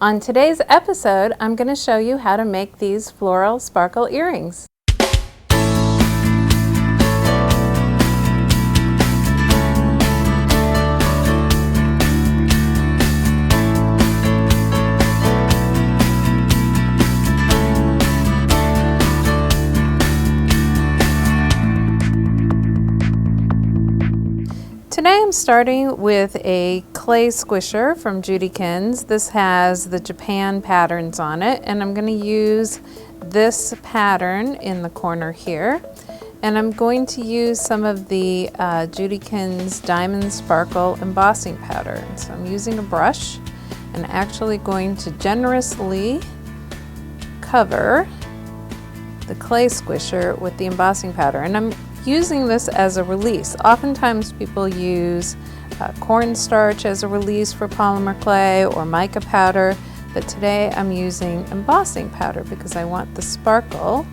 On today's episode, I'm going to show you how to make these floral sparkle earrings. Today I'm starting with a clay squisher from Judykins. This has the Japan patterns on it, and I'm going to use this pattern in the corner here. And I'm going to use some of the Judykins Diamond Sparkle embossing powder. So I'm using a brush and actually going to generously cover the clay squisher with the embossing powder. And I'm using this as a release. Oftentimes people use cornstarch as a release for polymer clay or mica powder, but today I'm using embossing powder because I want the sparkle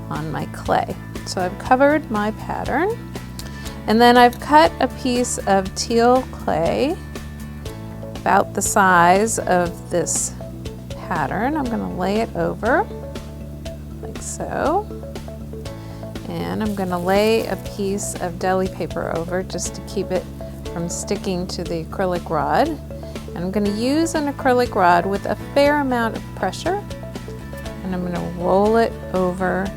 on my clay. So I've covered my pattern, and then I've cut a piece of teal clay about the size of this pattern. I'm going to lay it over like so. And I'm going to lay a piece of deli paper over just to keep it from sticking to the acrylic rod. And I'm going to use an acrylic rod with a fair amount of pressure, and I'm going to roll it over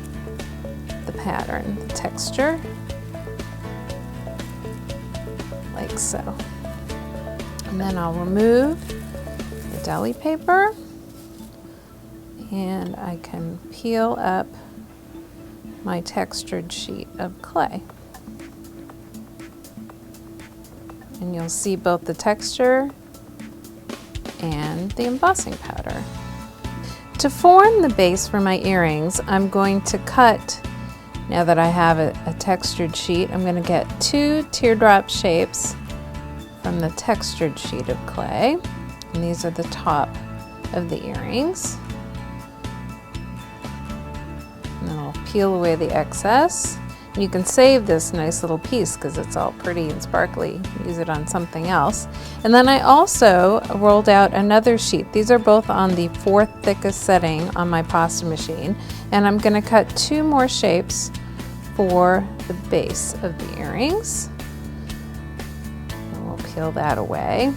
the pattern, the texture, like so. And then I'll remove the deli paper, and I can peel up my textured sheet of clay. And you'll see both the texture and the embossing powder. To form the base for my earrings, I'm going to cut, now that I have a textured sheet, I'm going to get 2 teardrop shapes from the textured sheet of clay. And these are the top of the earrings. And then I'll peel away the excess. And you can save this nice little piece because it's all pretty and sparkly. Use it on something else. And then I also rolled out another sheet. These are both on the 4th thickest setting on my pasta machine. And I'm going to cut 2 more shapes for the base of the earrings. And we'll peel that away.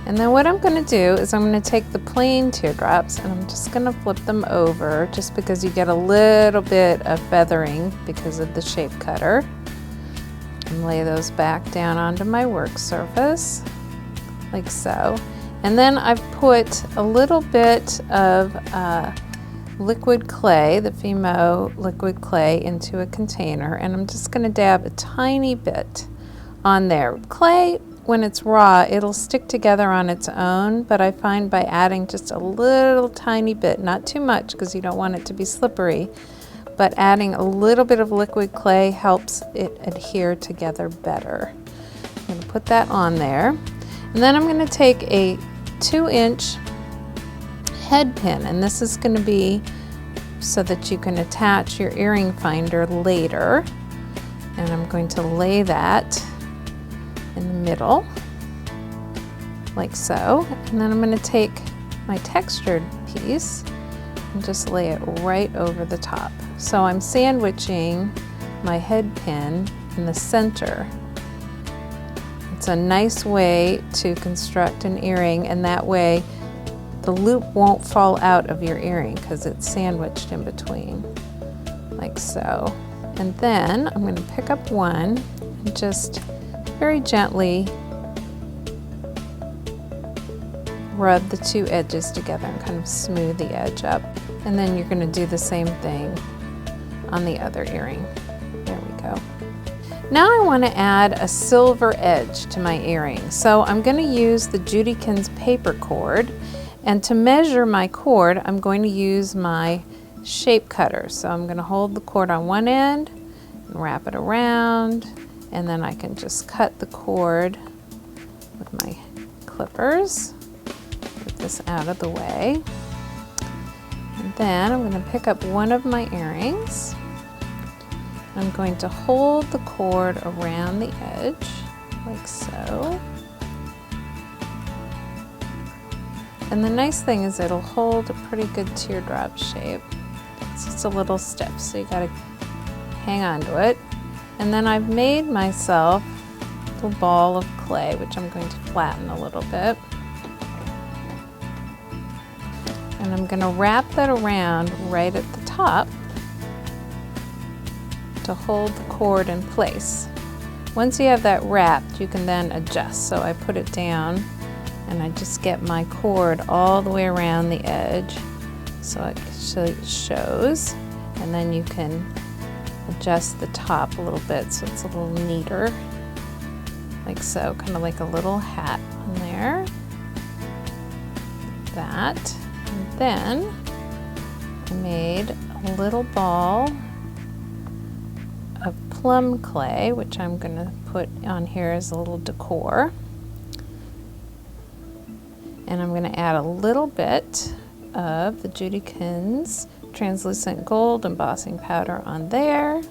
And then what I'm going to do is I'm going to take the plain teardrops and I'm just going to flip them over, just because you get a little bit of feathering because of the shape cutter. And lay those back down onto my work surface, like so. And then I've put a little bit of liquid clay, the Fimo liquid clay, into a container, and I'm just going to dab a tiny bit on there. Clay, when it's raw, it'll stick together on its own, but I find by adding just a little tiny bit, not too much because you don't want it to be slippery, but adding a little bit of liquid clay helps it adhere together better. I'm going to put that on there, and then I'm going to take a 2-inch head pin, and this is going to be so that you can attach your earring finder later, and I'm going to lay that in the middle, like so. And then I'm going to take my textured piece and just lay it right over the top. So I'm sandwiching my head pin in the center. It's a nice way to construct an earring, and that way the loop won't fall out of your earring because it's sandwiched in between, like so. And then I'm going to pick up one and just very gently rub the 2 edges together and kind of smooth the edge up. And then you're going to do the same thing on the other earring. There we go. Now I want to add a silver edge to my earring. So I'm going to use the Judykins paper cord, and to measure my cord, I'm going to use my shape cutter. So I'm going to hold the cord on one end and wrap it around, and then I can just cut the cord with my clippers. Get this out of the way. And then I'm going to pick up one of my earrings. I'm going to hold the cord around the edge, like so. And the nice thing is it'll hold a pretty good teardrop shape. It's just a little stiff, so you gotta hang on to it. And then I've made myself a little ball of clay, which I'm going to flatten a little bit. And I'm gonna wrap that around right at the top to hold the cord in place. Once you have that wrapped, you can then adjust. So I put it down and I just get my cord all the way around the edge so it shows. And then you can adjust the top a little bit so it's a little neater, like so, kind of like a little hat on there, like that. And then I made a little ball of plum clay, which I'm going to put on here as a little decor. And I'm going to add a little bit of the Judykins translucent gold embossing powder on there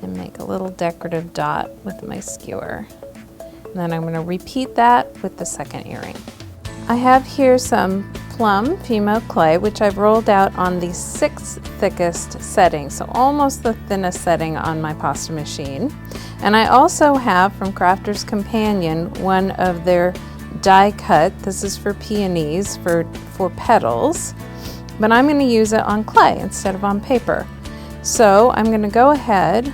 and make a little decorative dot with my skewer. And then I'm going to repeat that with the second earring. I have here some plum Fimo clay, which I've rolled out on the 6th thickest setting, so almost the thinnest setting on my pasta machine. And I also have from Crafter's Companion one of their die cut, this is for peonies, for petals, but I'm going to use it on clay instead of on paper. So I'm going to go ahead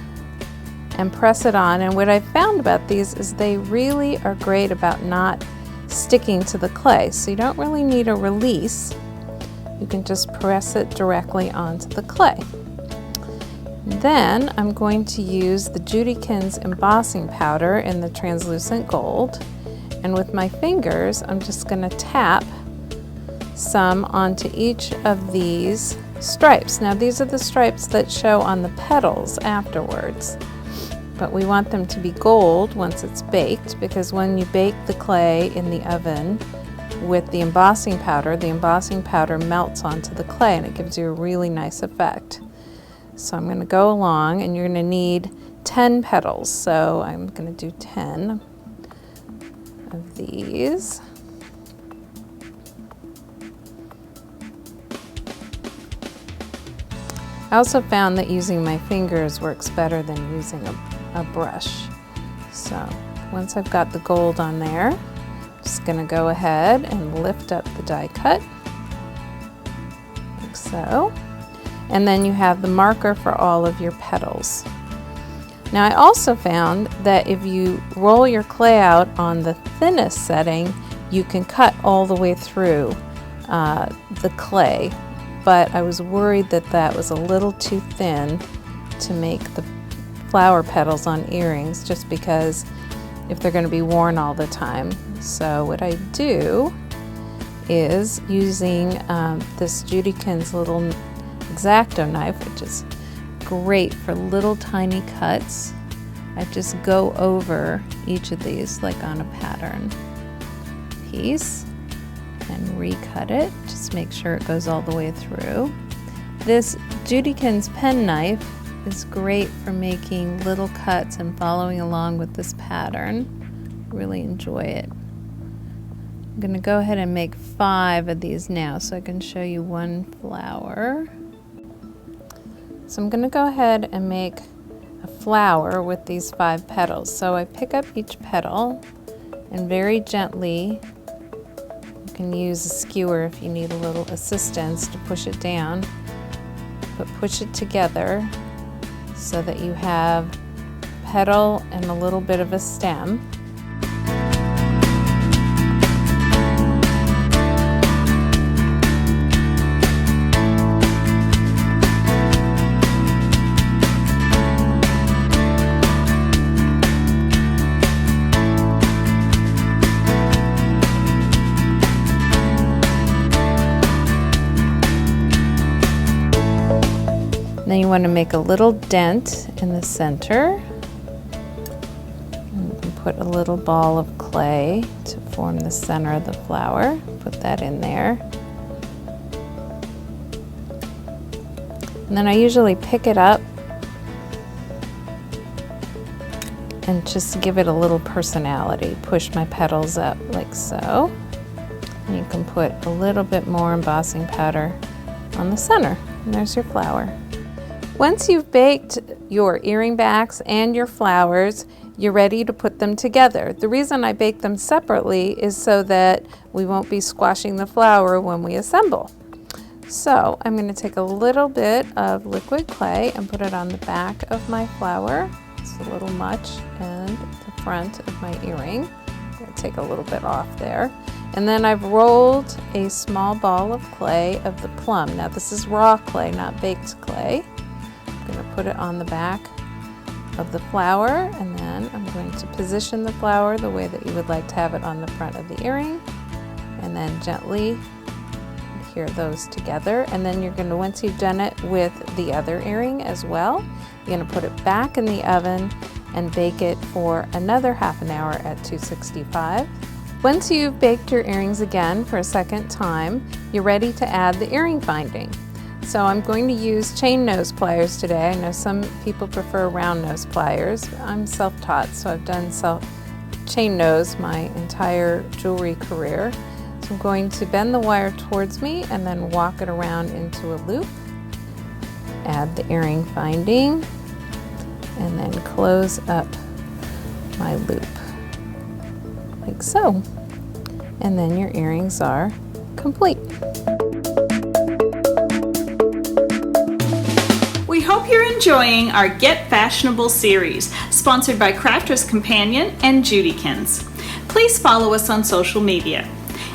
and press it on, and what I've found about these is they really are great about not sticking to the clay, so you don't really need a release. You can just press it directly onto the clay. Then I'm going to use the Judykins embossing powder in the translucent gold, and with my fingers I'm just going to tap some onto each of these stripes. Now these are the stripes that show on the petals afterwards, but we want them to be gold once it's baked, because when you bake the clay in the oven with the embossing powder melts onto the clay and it gives you a really nice effect. So I'm going to go along, and you're going to need 10 petals, so I'm going to do 10 of these. I also found that using my fingers works better than using a brush. So once I've got the gold on there, I'm just going to go ahead and lift up the die cut, like so. And then you have the marker for all of your petals. Now I also found that if you roll your clay out on the thinnest setting, you can cut all the way through the clay, but I was worried that that was a little too thin to make the flower petals on earrings, just because if they're going to be worn all the time. So what I do is using this Judykins little X-Acto knife, which is great for little tiny cuts. I just go over each of these like on a pattern piece and recut it. Just make sure it goes all the way through. This Judykins pen knife is great for making little cuts and following along with this pattern. Really enjoy it. I'm going to go ahead and make 5 of these now so I can show you one flower. So I'm going to go ahead and make a flower with these 5 petals. So I pick up each petal and very gently, you can use a skewer if you need a little assistance to push it down, but push it together so that you have a petal and a little bit of a stem. Then you want to make a little dent in the center and put a little ball of clay to form the center of the flower. Put that in there. And then I usually pick it up and just give it a little personality. Push my petals up like so. And you can put a little bit more embossing powder on the center. And there's your flower. Once you've baked your earring backs and your flowers, you're ready to put them together. The reason I bake them separately is so that we won't be squashing the flower when we assemble. So I'm going to take a little bit of liquid clay and put it on the back of my flower. It's a little much, and the front of my earring. I'm going to take a little bit off there. And then I've rolled a small ball of clay of the plum. Now this is raw clay, not baked clay. I'm going to put it on the back of the flower, and then I'm going to position the flower the way that you would like to have it on the front of the earring, and then gently adhere those together. And then you're going to, once you've done it with the other earring as well, you're going to put it back in the oven and bake it for another half an hour at 265. Once you've baked your earrings again for a second time, you're ready to add the earring binding. So I'm going to use chain nose pliers today. I know some people prefer round nose pliers. I'm self-taught, so I've done chain nose my entire jewelry career. So I'm going to bend the wire towards me and then walk it around into a loop. Add the earring binding and then close up my loop, like so. And then your earrings are complete. We hope you're enjoying our Get Fashionable series, sponsored by Crafter's Companion and Judykins. Please follow us on social media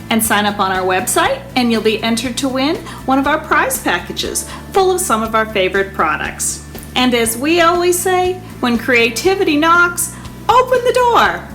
and sign up on our website, and you'll be entered to win one of our prize packages full of some of our favorite products. And as we always say, when creativity knocks, open the door.